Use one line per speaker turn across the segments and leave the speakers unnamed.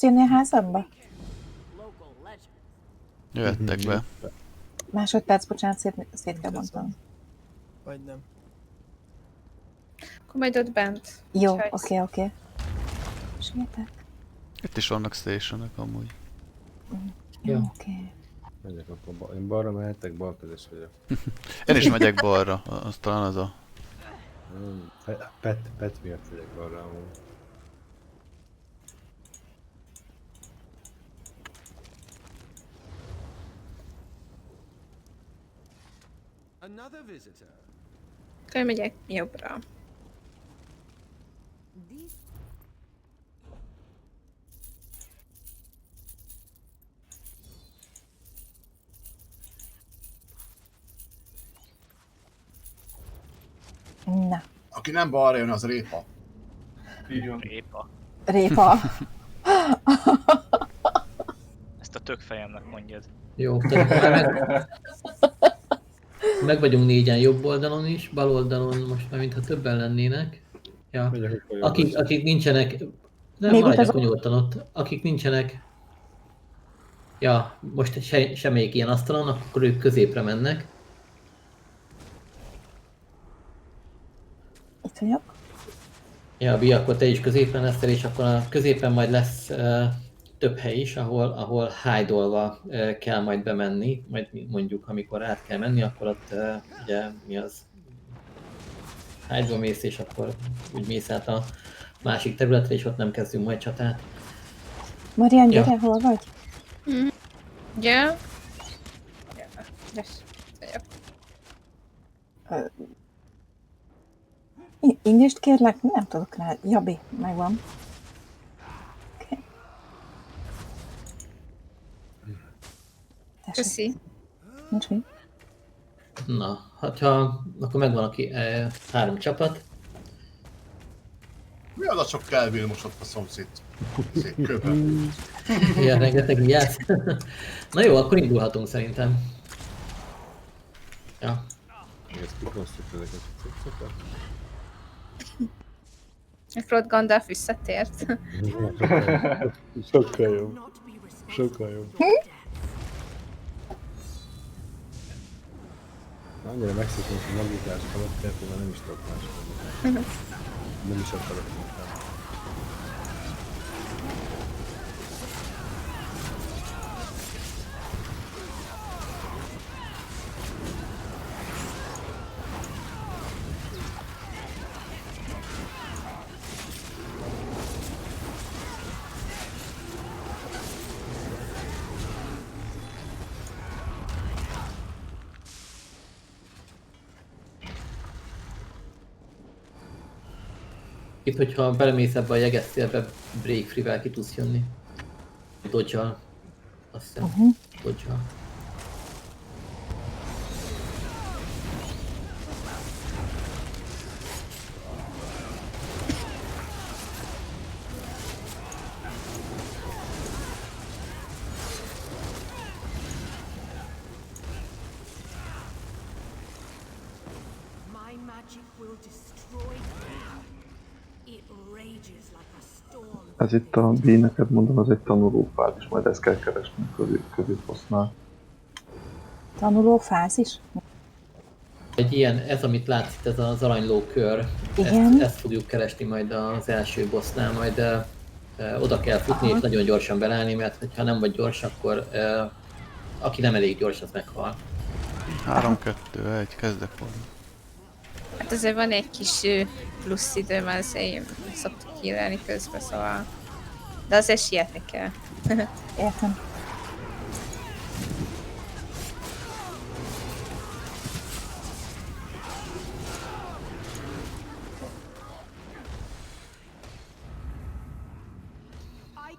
jönni a házamba?
Jöhettek be.
Másodperc, bocsánat, szét kell mondtam.
Vagy nem.
Akkor majd ott bent.
Jó,
Úgyhogy-
oké. Sétek.
Itt is vannak stationok amúgy.
Jó, oké.
Megyek akkor, én balra mehetek, balkezes vagyok.
Én is megyek balra, az talán az a...
Pet miatt megyek balra amúgy.
Akkor megyek jobbra.
Na,
Aki nem balra jön, az répa.
Répa.
répa.
Ezt a tökfejemnek mondjad.
Jó, tehát meg vagyunk négyen jobb oldalon is, bal oldalon most már mintha többen lennének. Ja. Akik nincsenek, nem
Még
maradjak
utazom.
nyugodtan ott, akik nincsenek, ja, most semmelyik ilyen asztalon, akkor ők középre mennek.
Itt vagyok.
Ja, Bia, akkor te is középen leszel, és akkor a középen majd lesz több hely is, ahol hide-olva kell majd bemenni, majd mondjuk amikor át kell menni, akkor ott ugye mi az hide-ba mész, és akkor úgy mész át a másik területre, és ott nem kezdünk majd csatát.
Marian,
Ja.
gyere, hol vagy?
Ja. Yes.
Indist kérlek? Nem tudok rá. Jabi, megvan. Oké. Tessék,
Köszi.
nincs mi.
Na, akkor megvan aki 3 csapat.
Mi az a sok Kelvin most ott a szomszéd? Szép kövön.
Ilyen rengeteg ilyet. Na jó, akkor indulhatunk szerintem. Ja.
Ezt kikosztjuk ezeket a cuccokat.
Frod Gandalf visszatért.
Sokkal jobb. Sokkal jobb. Annyira megszokom, hogy magítás alatt, tehát már nem is tudok más. Nem is akarok inkább.
Itt, hogyha belemész ebbe a jeges szélbe, break free-vel ki tudsz jönni. Dodge-al. Azt hiszem. Dodge-al.
My magic will destroy you. It rages like a storm.
Ez itt a B, neked mondom, ez egy tanulófázis, majd ezt kell keresni a középbossnál.
Tanulófázis?
Egy ilyen, ez amit látsz itt, ez az aranyló kör,
Igen.
ezt fogjuk keresni majd az első bossnál, majd oda kell futni és nagyon gyorsan belállni, mert ha nem vagy gyors, akkor aki nem elég gyors, az meghal.
3, 2, 1, kezdek volna.
Hát azért van egy kis plusz idő, mert azért szoktuk hírálni közben, szóval... De azért sietni kell.
Értem.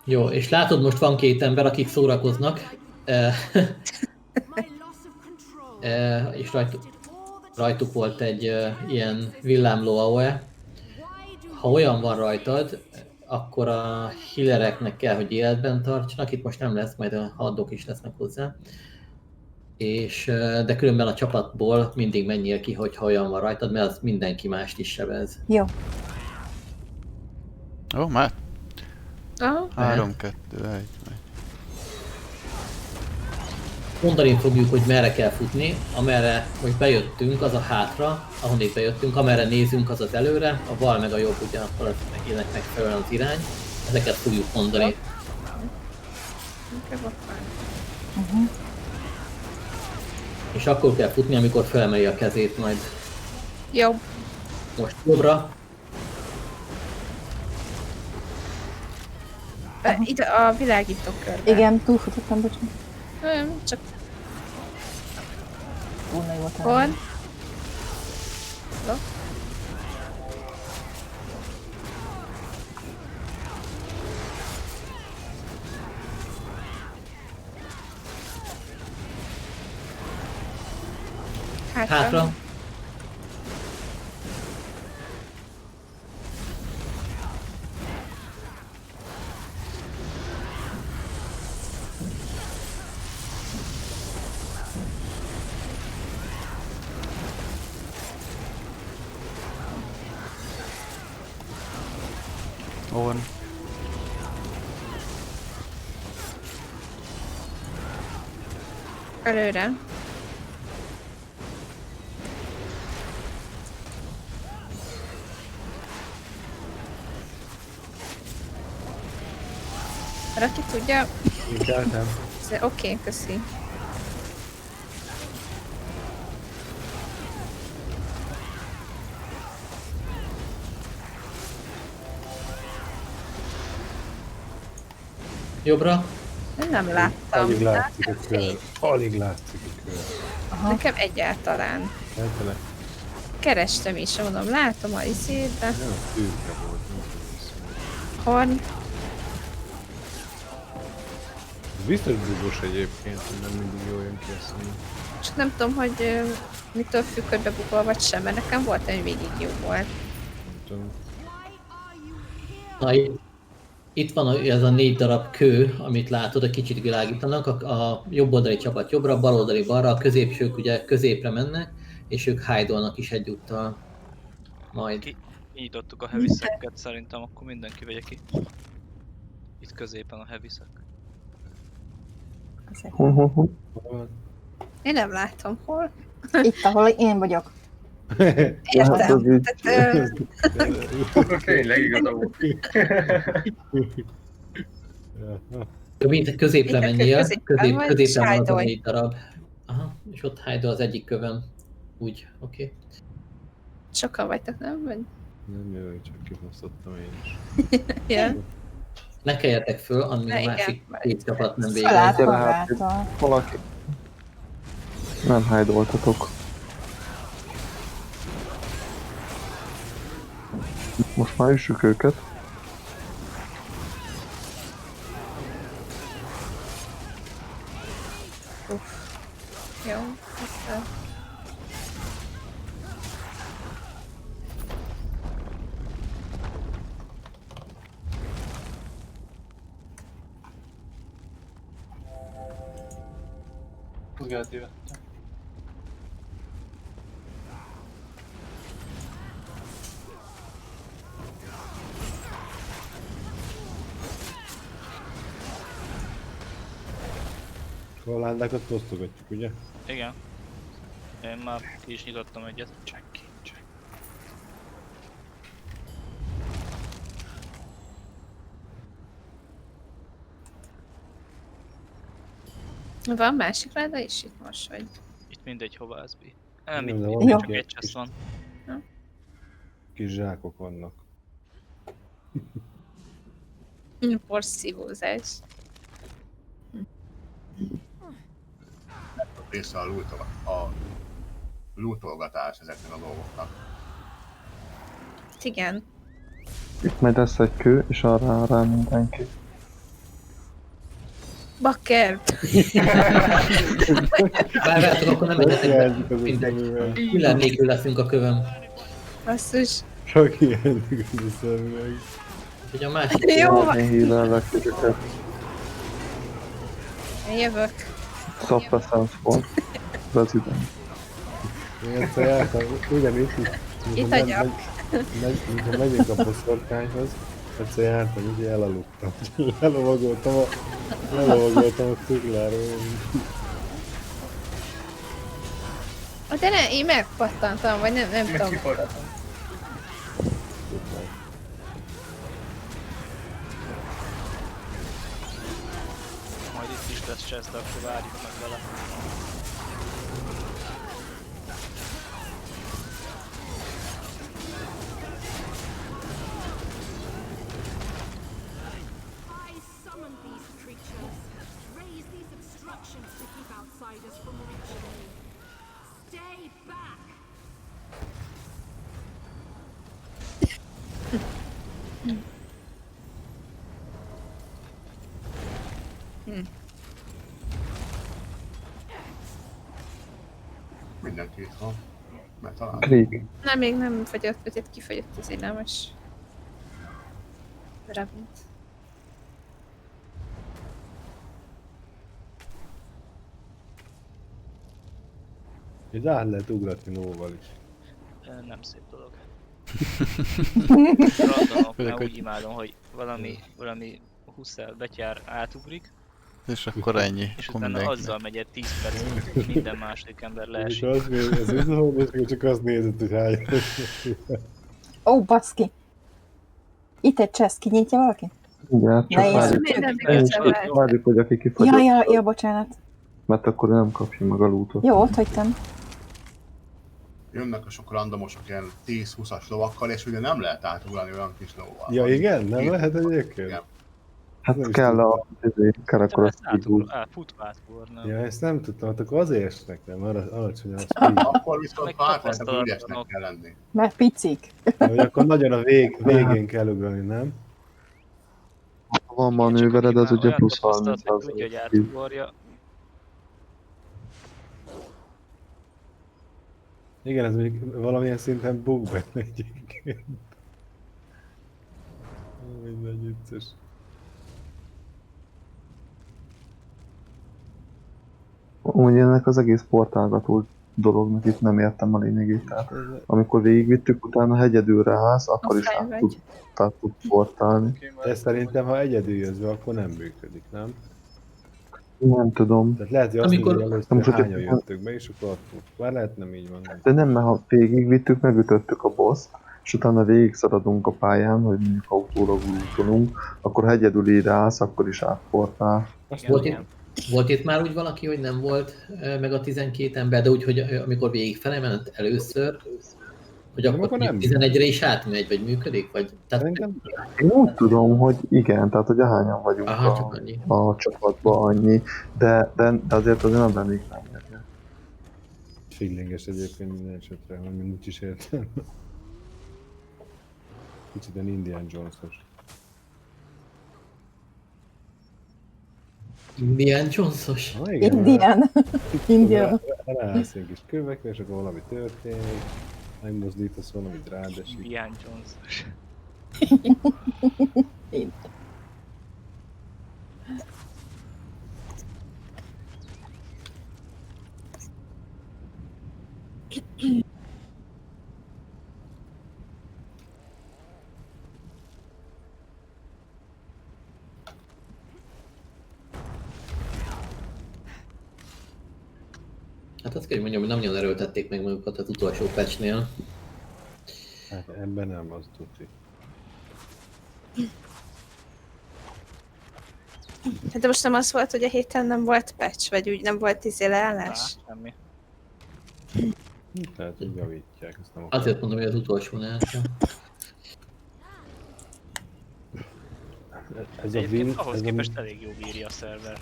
Jó, és látod, most van 2 ember, akik szórakoznak, és rajtuk volt egy ilyen villámló AOE. Ha olyan van rajtad, akkor a healereknek kell, hogy életben tartsanak, itt most nem lesz, majd a haddok is lesznek hozzá. És, de különben a csapatból mindig menjél ki, hogyha olyan van rajtad, mert az mindenki mást is sebez.
Jó.
Jó, már
Aha.
3, 2, 1, megy.
Mondani fogjuk, hogy merre kell futni, amerre most bejöttünk, az a hátra, ahonnét bejöttünk, amerre nézünk, az az előre, a bal meg a jobb, ugye akkor az ennek megfelelően az irány. Ezeket fogjuk mondani.
Inkább akkor.
És akkor kell futni, amikor felemeli a kezét majd.
Jó.
Most jobbra,
Ide a világító körbe.
Igen, túlfutottam, bocsánat.
Nem, csak
Túl nagy volt.
hol.
hátra.
On.
Előre. Raki tudja?
Keltem.
Oké, köszi.
Jobbra.
Nem láttam.
Alig látszik a kör. Alig látszik a kör.
Nekem egyáltalán.
Eltele.
Kerestem is, mondom, látom a izét, de...
Nem a szürke volt, nem tudom.
Horn.
Ez biztos bugos egyébként, hogy nem mindig jól jön ki a szín.
Csak nem tudom, hogy mitől függ, hogy bebukol vagy sem, mert nekem volt, hogy végig jó volt.
Nem tudom.
Na, itt van ez a 4 darab kő, amit látod, a kicsit világítanak, a jobb oldali csapat jobbra, a bal oldali balra, a középsők ugye középre mennek, és ők hide-olnak is egyúttal. Majd.
Kinyitottuk a heavyszeket, szerintem akkor mindenki vegye ki. Itt középen a heavyszek.
Hol?
Én nem látom, hol.
Itt, ahol én vagyok.
Ja, hát az
Értem.
így.
Tehát,
Tényleg igazam.
Mint középre
Igen,
menjél,
középen vagy,
középen van az a
hide-olj.
4 darab. Aha, és ott hide az egyik kövön. Úgy, oké.
sokan vagytok, nem? Vagy...
Nem jövök, csak kifosztottam én is.
Ja.
Ne keljetek föl, amíg
Na
a
igen,
másik
majd.
2 csapat nem végez.
Felállt
Gyere hát,
magától.
valaki. Nem hide-oltatok. Most már üssük őket.
Jó, aztán...
A lándákat osztogatjuk, ugye?
Igen. Én már ki is nyitottam egyet.
Check.
Van másik láda is itt most, vagy?
Itt mindegy hová az bi. Nem,
Nem,
itt
de van
itt
Jó.
csak egy chest van.
Kis zsákok vannak.
Porszívózás.
Része a lootolgatás ezeknek a dolgoknak.
Igen.
Itt majd lesz egy kő, és arra rá mindenki.
Bakker!
Várjátok, akkor nem egyetek be.
Hiányzik az
Mindegy.
szemüveg.
Külön nélkül leszünk a kövön.
Basszus.
Csak hiányzik az a szemüveg.
Úgyhogy a másik
Jó,
Én hílellek őket.
én jövök.
Suppressance volt. Resident.
Én egyszer jártam, ugyanis,
Itt hagyjak.
mintha megyünk a boszorkányhoz, Egyszer jártam, így elaludtam. Lelovagoltam a szigláról.
De ne, én megpattantam, vagy nem tudom.
Majd itt is lesz chest, de akkor várjuk meg vele.
I summon these creatures. Raise these obstructions to keep outsiders from reaching me. Stay back!
Mindenki itt van. Mert talán...
Krieg.
Nem, még nem fagyott, vagy itt kifagyott az élelmes rabint.
Így át lehet ugratni Nóval is.
Nem szép dolog. Randomoknál úgy imádom, hogy valami 20-el betyár átugrik,
És akkor ennyi.
és
Akkor
utána
mindenkinek.
azzal megy egy 10 percig, hogy minden második ember
És
leesik.
az izom, és csak azt nézett, hogy hány.
Ó, baszki! Itt egy chest, kinyitja valaki?
Igen, csak
Ne,
várjuk,
Nem,
várjuk, hogy aki kifagyott,
Ja, bocsánat.
mert akkor nem kapja meg a lootot.
Jó, ott hagytam.
Jönnek a sok randomosok ilyen 10-20-as lovakkal, és ugye nem lehet átugrani olyan kis lóval.
Ja igen? Nem lehet egyébként?
Igen.
Hát
Nem is
kell a kerekor
Ezt
a speed.
futva átugornám.
Ja, ezt nem tudtam, hát akkor azért esnek, nem? Alacsony a speed.
Akkor viszont
Meg
pár
tapasztalatlanok.
ügyesnek kell lenni.
Mert picik.
Vagy akkor nagyon a végén kell ugrani, nem?
Ha van manővered, az ugye plusz 30
tudja, hogy átugorja.
Igen, ez mondjuk valamilyen szinten bug benne egyébként. Mindegy vicces.
Úgy ennek az egész portálgató dolognak itt nem értem a lényegét. Tehát amikor végigvittük, utána hegyedül ráállsz, akkor is
Offline
át tud portálni.
De szerintem, ha egyedül jössz be, akkor nem működik, nem?
Nem tudom.
Tehát lehet, hogy azt
Amikor-
mondja, először
amikor-
hányan jöttök be, és akkor ott bár lehet nem így van. Nem.
De nem, mert ha végigvittük, megütöttük a boss, és utána végigszaladunk a pályán, hogy mondjuk autóra útolunk, akkor ha egyedül így ráállsz, akkor is átportál.
Volt itt már úgy valaki, hogy nem volt meg a 12 ember, de úgy, hogy amikor végig felement először, hogy
Nem,
akkor
akkor nem.
11-re is átmegy, vagy működik? Vagy, tehát,
Szerintem
Én úgy tudom, hogy igen, tehát hogy ahányan vagyunk
aha, csak annyi.
a csapatban annyi, de azért nem lennék nem.
feelinges egyébként minden esetre, hogy még úgy is értem. Kicsit ilyen Indiana Jones-os.
Indiana Jones-os?
Ah, igen,
Indián. Indián.
ráállsz egy kis kövekre, és akkor valami történik, megmozdítasz valamit, rád esik.
Indiana Jones.
Hát azt kell, hogy mondjam, hogy nem nagyon erőltették meg magukat az utolsó patchnél.
Hát ebben nem az tuti.
De most nem az volt, hogy a héten nem volt patch, vagy úgy nem volt leállás?
Semmi.
Tehát, hogy javítják, ezt nem
Azért mondom, hogy az utolsónál.
Ez a
Egyébként
win,
ahhoz
ez
képest elég jó bírja a szerver.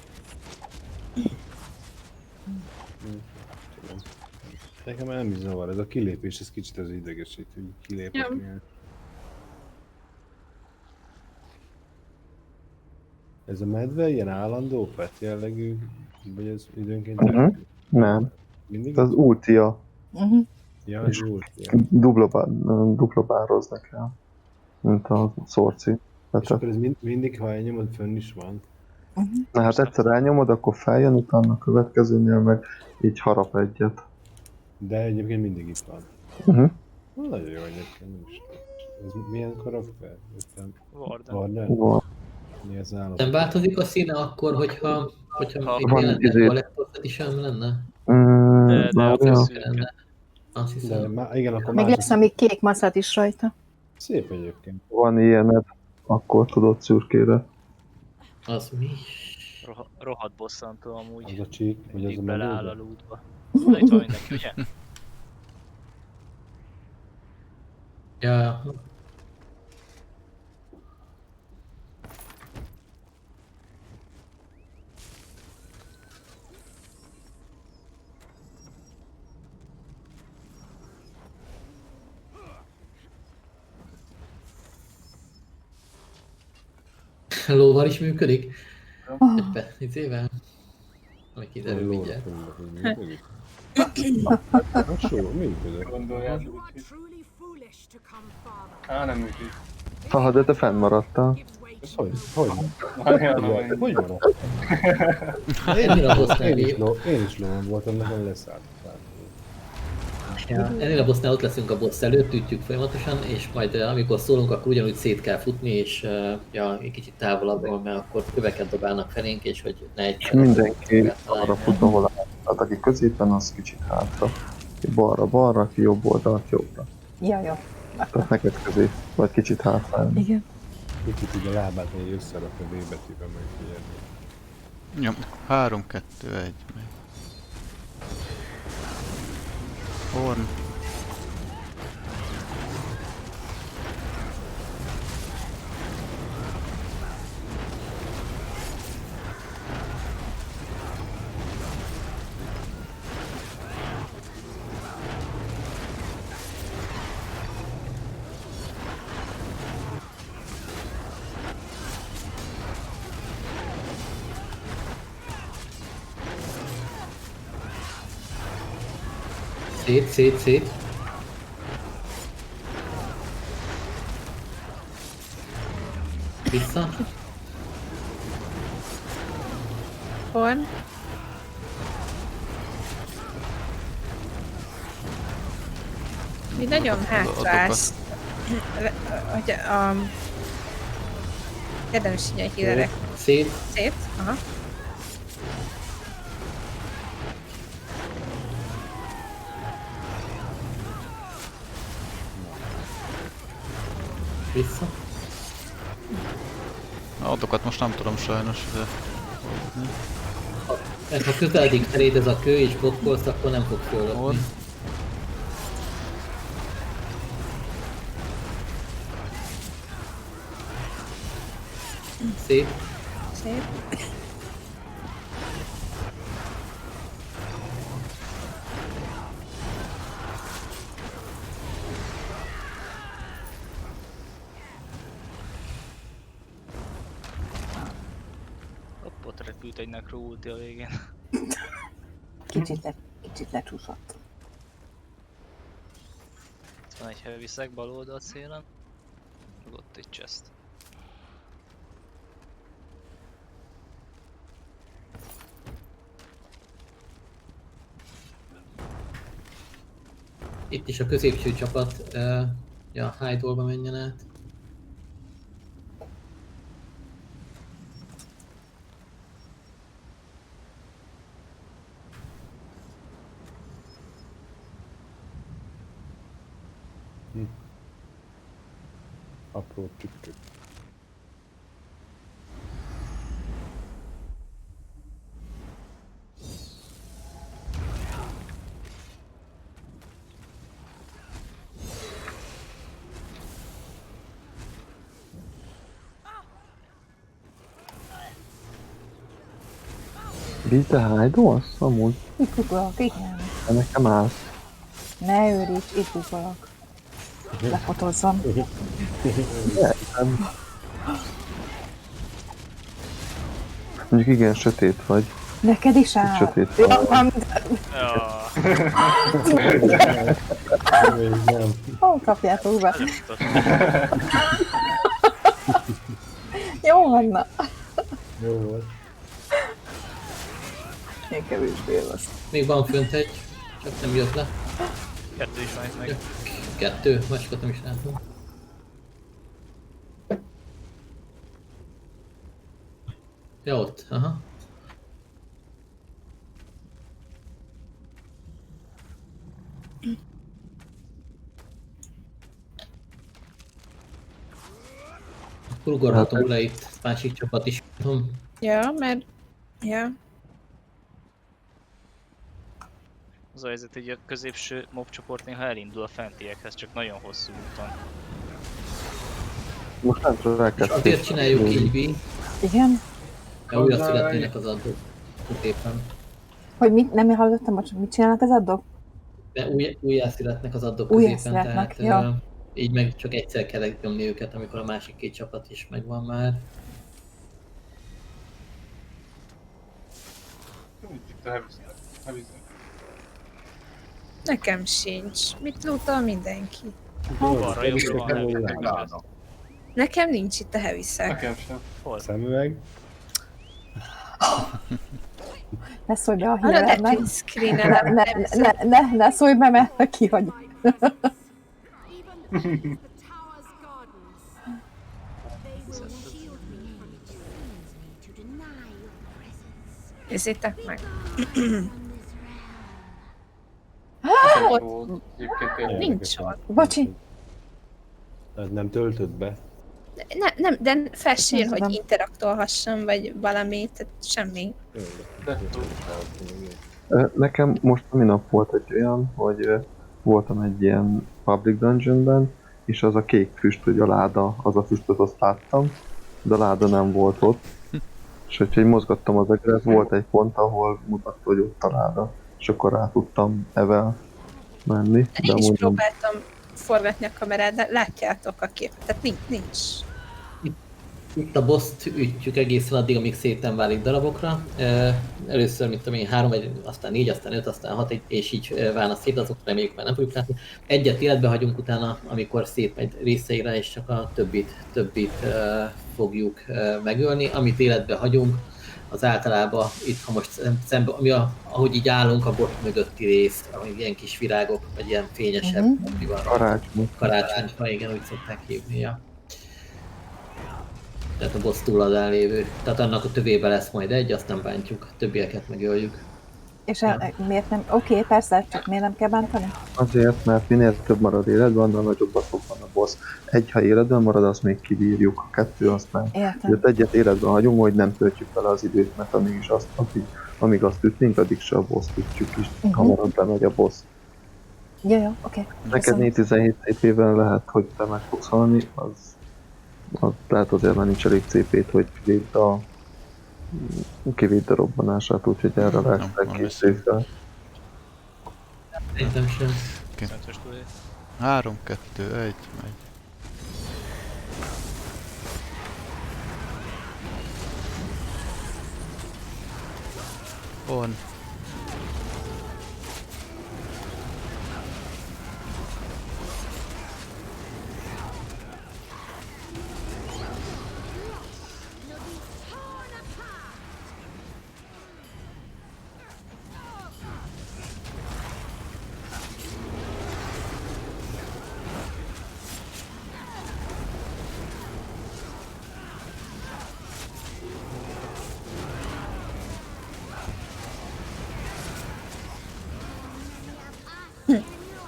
Nekem nem is zavar, ez a kilépés, ez kicsit az idegesít, hogy kilépek. Ez a medve ilyen állandó, pet jellegű, vagy ez időnként
Nem,
mindig?
ez az ultia,
Ja, az ultia.
duplabároznak el, mint a szorci.
És
Tehát,
akkor ez mindig, ha elnyomod, fönn is van.
na hát egyszer elnyomod, akkor feljön, utána a következőnél meg így harap egyet.
De egyébként mindig itt van.
Uh-huh.
Nagyon jó egyébként, nem is. Ez milyen karakter?
Warden.
Warden?
Van.
Mi az állat?
Nem változik a színe akkor, hogyha még
Van
tényleg
izé-
Collector's is lenne?
De
Már
az
olyan,
szürke.
Lenne. Azt
De
hiszem.
igen, akkor
Meg
másik.
lesz ami kék maszat is rajta.
Szép egyébként.
van ilyened, akkor tudod szürkére.
Az mi?
Rohadt bosszantó amúgy.
Az a csík, vagy az
Mindig
a
beleáll a
melóda?
lootba. Na itt van mindenki, ugye?
Ja, lóval is működik? Izével? Ami kiderül mindjárt.
Hasonló, működök.
You are truly foolish to come farther.
Á, nem működik.
Haha, de te fennmaradtál.
Gives way
Ez
to
hogy? Hogy maradt?
Ennél a bossnál
Én is lóan voltam, nekem leszállt.
ennél a bossnál ott leszünk a boss előtt, ütjük folyamatosan, és majd amikor szólunk, akkor ugyanúgy szét kell futni, és ja, egy kicsit távolabbról, mert akkor köveket dobálnak felénk, és hogy ne egy
És mindenki arra fut, ahol áll. Hát aki középen, az kicsit hátra. Aki balra, aki jobb oldalt jobbra.
Ja, jó.
Tehát neked közé, vagy kicsit hátra.
Igen.
Kicsit így a lábát így összerakja B betűben, meg figyelni.
Nyom. 3, 2, 1. Megy. Horn.
Szét. Vissza.
Horn. Mi nagyon hátrálsz. Hogy érdemes így a hílerek
Szét.
szét. Aha.
Vissza.
Adokat most nem tudom sajnos, de...
Ha közeledik feléd ez a kő és blokkolsz, akkor nem fog fölöpni.
Horn.
Szét.
Szép.
Hopp, ott repült egy necro ulti a végén.
Kicsit lecsúszott.
Itt van egy heavy szeg bal oldal szélen. Meg ott egy chest.
Itt is a középső csapat ja, Hydolba menjen át.
Apró trükkök.
Bí, te hájdolsz? Amúgy?
Itt bugolok, igen.
De nekem állsz.
Ne őríts, itt bugolok. Lefotozzam.
Nem. Mondjuk igen, sötét vagy.
Neked is áll.
Sötét
Ja,
van.
Ja,
Nem.
Hol kapjátok be? Jó van, na.
Jó volt.
Én kevésbé lesz.
Még van fönt egy, csak nem jött le.
kettő is van itt meg.
Kettő, másikat nem is látom. Ja, ott. Aha. Akkor ugorhatunk le itt, másik csapat is.
Ja, mert... Ja.
Az a helyzet, hogy a középső mob csoport néha elindul a fentiekhez, csak nagyon hosszú úton.
Most nem tudom,
És
elkezdték.
azért csináljuk így, Vi,
Igen?
mert újra születnének az addok. Éppen.
Hogy mit? Nem hallottam, hogy mit csinálnak az addok?
De újjá születnek az addok
Újjá
középen,
születnek,
tehát
ja.
így meg csak egyszer kell nyomni őket, amikor a másik két csapat is megvan már.
Nekem sincs. Mit lootol mindenki?
Balra, jobbra van
Egy
heavy.
láda.
Nekem nincs itt a heavy
Hol?
Szemüveg.
Ne szólj be a
Arra
híremnek.
ne screenelem.
Ne szólj be, mert kihagy.
Even those the tower's gardens. They will shield me from each other. To deny your presence.
Nézzétek meg. Nincs ott.
Bocsi.
Nem töltött be.
Nem, de felsér,
Nem
hogy
tudom.
interaktolhassam, vagy valami, tehát semmi.
Nekem most a minap volt egy olyan, hogy voltam egy ilyen public dungeonben, és az a kék füst, hogy a láda, az a füstöt azt láttam, de a láda nem volt ott. És hogyha így mozgattam az egeret, volt egy pont, ahol mutatta, hogy ott a láda. És akkor rá tudtam evel menni.
Én is
amúgy nem.
próbáltam forgatni a kamerát, de látjátok a képet, tehát nincs.
Itt a boss-t ütjük egészen addig, amíg szépen válik darabokra. Először, mint tudom én, 3, aztán 4, aztán 5, aztán 6, és így válna szét, azok reméljük már nem fogjuk látni. Egyet életbe hagyunk utána, amikor szétmegy részeire, és csak a többit fogjuk megölni. Amit életbe hagyunk, az általában itt, ha most szembe, ahogy így állunk, a bot mögötti rész, ahogy ilyen kis virágok, vagy ilyen fényesebb, mi van. Karácsonyfa, igen, úgy szokták hívni. Ja. Tehát a boss túladán lévő. Tehát annak a tövébe lesz majd egy, aztán bántjuk, a többieket megöljük.
És miért nem? Oké, persze, csak miért nem kell bántani?
Azért, mert minél több marad életben, annál nagyobbat fog van a boss. Egy, ha életben marad, azt még kibírjuk, a 2 aztán.
Értem.
Egyet életben hagyunk, hogy nem töltjük vele az időt, mert amíg azt ütnénk, addig se a boss ütjük is, hamarabb bemegy a boss.
Jó, oké.
Neked 4-17 CP-ben lehet, hogy te meg fogsz halni, az lehet azért már nincs elég CP-t, hogy kivéd a robbanását, úgyhogy erre lehet készülni.
Szerintem sem.
Szentős túlé.
3, 2, 1, megy. On.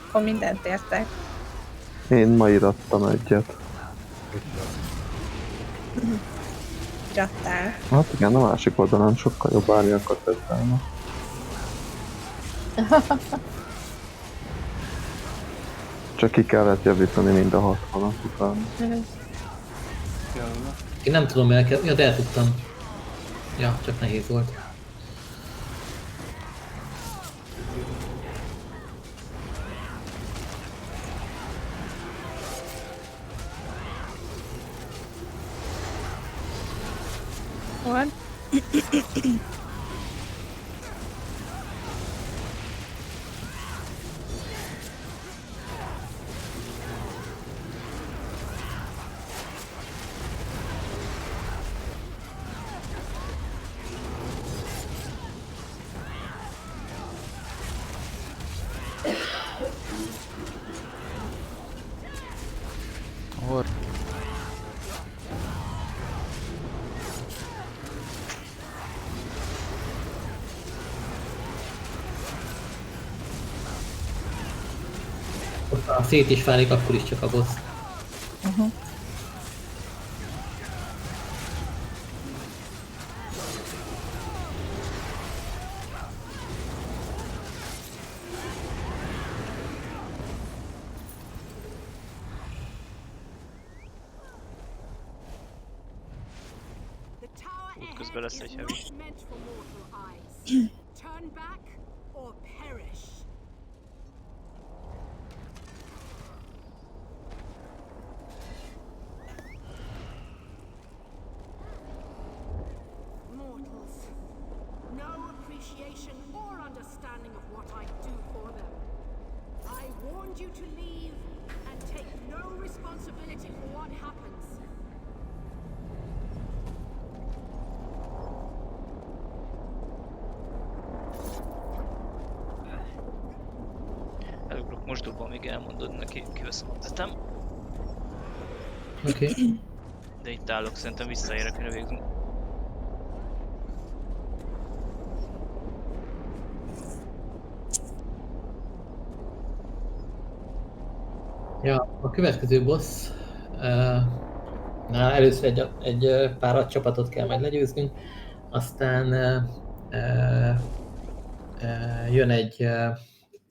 Akkor mindent értek.
Én ma irattam egyet.
Irattál.
Hát igen, a másik oldalon sokkal jobb árnyakat tettelnek. Csak ki kellett javítani mind a 60-at utána.
Én nem tudom elkezdeni, ja, de el tudtam. Ja, csak nehéz volt.
Van.
Or.
Ha szét is válik, akkor is csak a boss.
The tower
Útközben lesz
ahead
egy
is
heavy.
not meant for mortal eyes. Turn back or perish. Mortals, no appreciation or understanding of what I do for them. I warned you to leave and take no responsibility for what happens.
Elugrok mosdóba, amíg elmondod neki, kiveszem a tetem.
Oké.
De itt állok, szerintem visszaérek, mire végzünk.
Ja, a következő boss, először egy pár csapatot kell majd legyőznünk, aztán jön egy,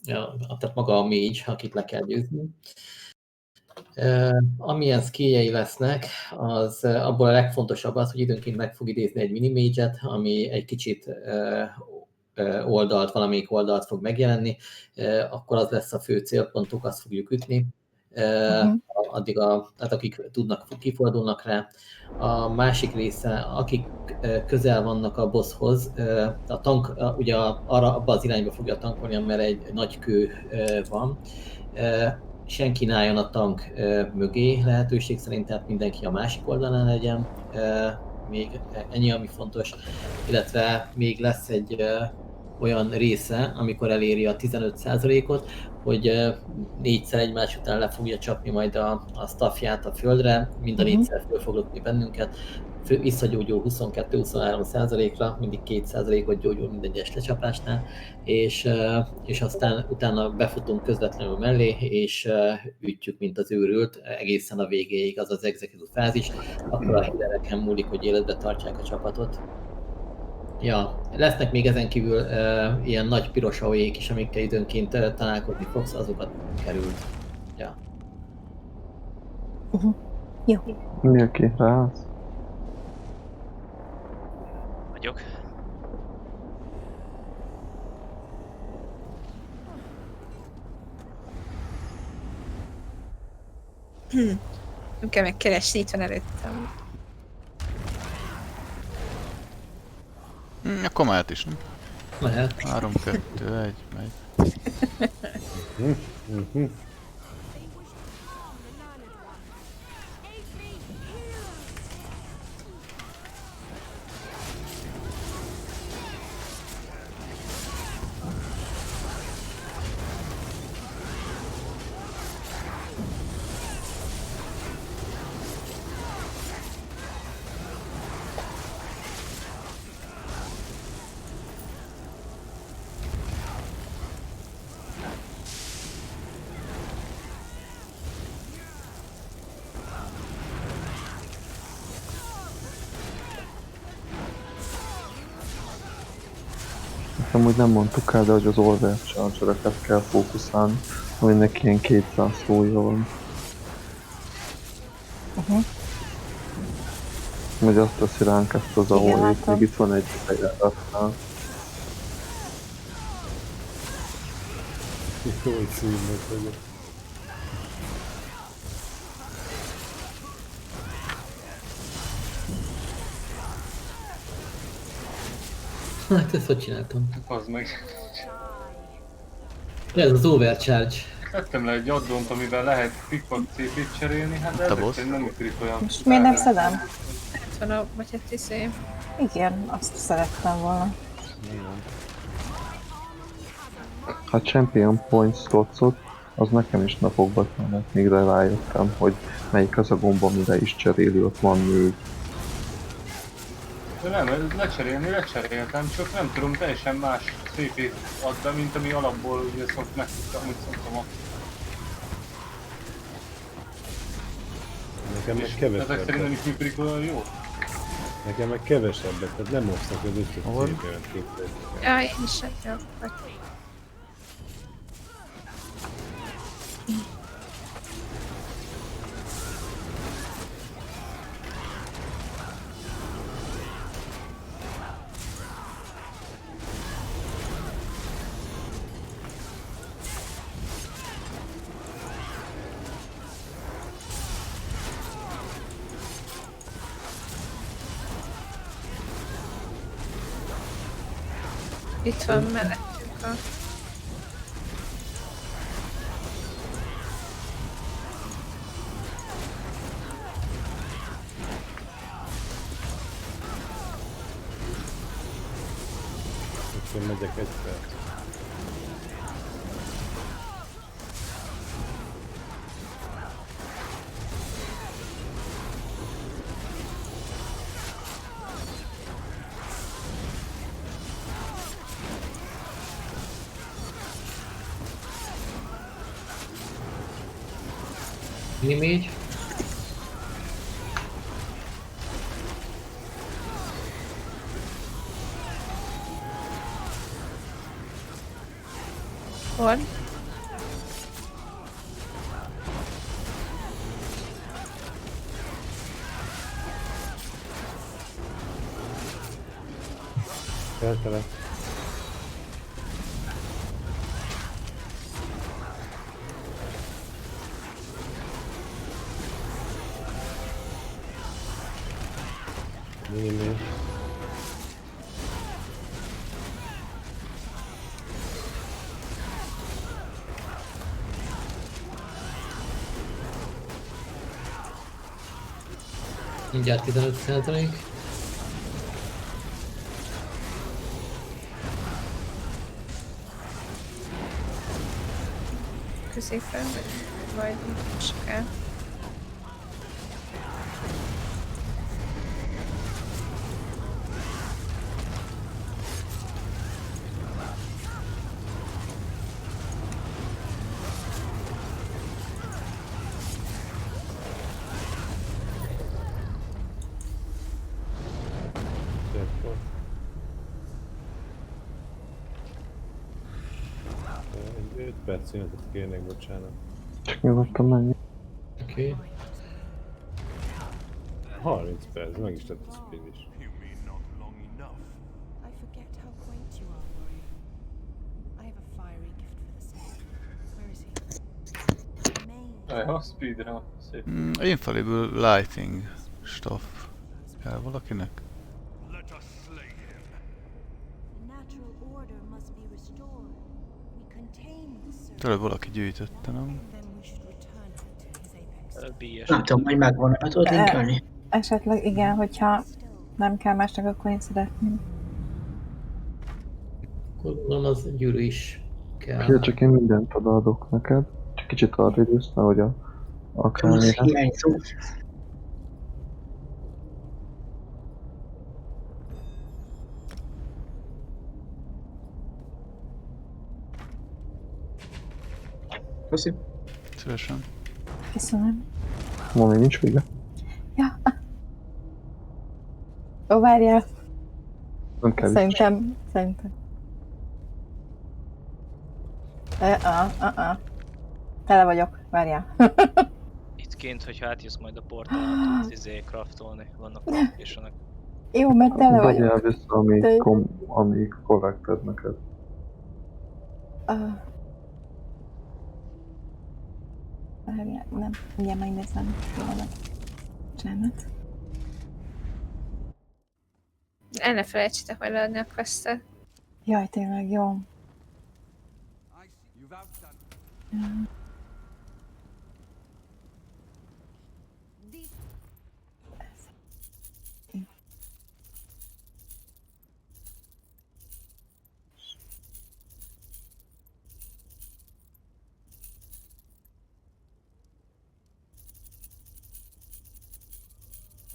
tehát maga a mage, akit le kell győzni. Amilyen skilljei lesznek, az abból a legfontosabb az, hogy időnként meg fog idézni egy mini-mage-et, ami egy kicsit valamelyik oldalt fog megjelenni, akkor az lesz a fő célpontunk, azt fogjuk ütni. Addig tehát akik tudnak, kifordulnak rá. A másik része, akik közel vannak a bosshoz, a tank ugye abba az irányba fogja tankolni, mert egy nagy kő van. Senki ne álljon a tank mögé lehetőség szerint, tehát mindenki a másik oldalán legyen. Még ennyi, ami fontos. Illetve még lesz egy olyan része, amikor eléri a 15%-ot, hogy 4-szer egymás után le fogja csapni majd a staffját a földre, mind a 4-szer föl fog lopni bennünket, visszagyógyul 22-23%-ra, mindig 2%-ot gyógyul minden egyes lecsapásnál, és aztán utána befutunk közvetlenül mellé, és ütjük, mint az őrült, egészen a végéig, az az executive fázis, akkor a healereken múlik, hogy életbe tartják a csapatot. Ja, lesznek még ezen kívül ilyen nagy piros AOE-k is, amikkel időnként találkozni fogsz, azokat került. Ja.
Jó.
Mi aki ráállsz?
Vagyok.
Nem kell megkeresni, itt van előttem.
Akkor mehet is, nem?
Mehet.
3, 2, 1, megy.
Amúgy nem mondtuk el, de hogy az overcharger-eket kell fókuszálni, aminek ilyen 200 szója van. Hogy azt teszi ránk ezt az AOE-t, még itt van egy fejezetnál.
Jó, hogy szívnek vagyok.
Hát ezt hogy csináltam?
Az meg.
Ez az overcharge.
Tettem le egy addont, amivel lehet pickpack CP-t cserélni, hát de ezek nem ütrik olyan.
Most miért nem szedem?
Itt van a, vagy hát iszé.
Igen, azt szerettem volna.
A Champion Point slotsot, az nekem is napokba kellett, még rájöttem, hogy melyik az a gomb, amire is cseréli, ott van nő.
De nem, lecseréltem, csak nem tudom, teljesen más CP-t ad be, mint ami alapból ugye amúgy szoktam
Nekem meg
Ezek
kevesebbet.
szerint nem is működik olyan jó?
Nekem meg kevesebbet, tehát nem osztak az összes
Hol?
cégémet képzelni.
Ja, én is jó. Itt van mellettünk a...
Most én megyek egy perc.
Mini-mage.
Hol?
Feltele. Mini-mage.
Mindjárt 15%.
Középen, vagy soká.
Akkor. 5 perc szünetet kérnék, bocsánat.
Csak nyugodtan menj.
Oké.
30 perc, meg is tett a speed is.
I forget how quaint you are, warrior. I have a fiery gift for the same. Where is he? Main.
Ja, speedrun. Szép.
Infallible lighting stuff. Kell valakinek?
The natural order must be restored. We contain the circle.
Tőle valaki gyűjtötte, nem?
Then we should return it to his apex.
BS.
Nem tudom, hogy megvan, hát tudod linkelni.
Esetleg igen, hogyha nem kell másnak, akkor én szeretném.
Gondolom az gyűrű is kell.
Ja, csak én mindent odaadok neked. Csak kicsit arra idősz, nehogy a
Az
krámére.
hiányzó. Köszi.
Szívesen.
Köszönöm.
Ma még nincs vége.
Ja. Ó, várjál.
Nem kell is.
Szerintem. Tele vagyok, várjál.
Itt kint, hogyha átjössz majd a portálon, tudsz craftolni, vannak location-ok.
Jó, mert tele
Dobjál
vagyok.
vissza, amíg collected neked.
Várjál, nem. Ugye megnézem. Jól Csámat.
El ne felejtsétek majd leadni a questet.
Jaj, tényleg, jó.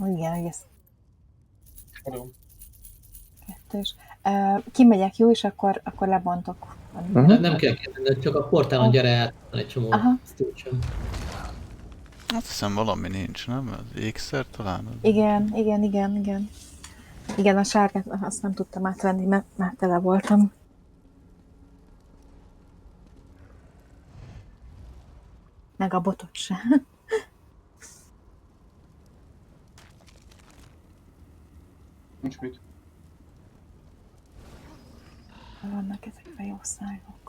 Igen, egész
Adom.
kettős. Kimegyek, jó, és akkor lebontok.
Nem kell kérdezni, csak a portálon gyere át, van egy csomó
Aha.
station.
Azt hiszem valami nincs, nem? Az ékszer talán?
Igen, igen, igen, igen. Igen, a sárgát azt nem tudtam átvenni, mert már tele voltam. Meg a botot se.
Nincs mit.
Vannak ezek a jószágok.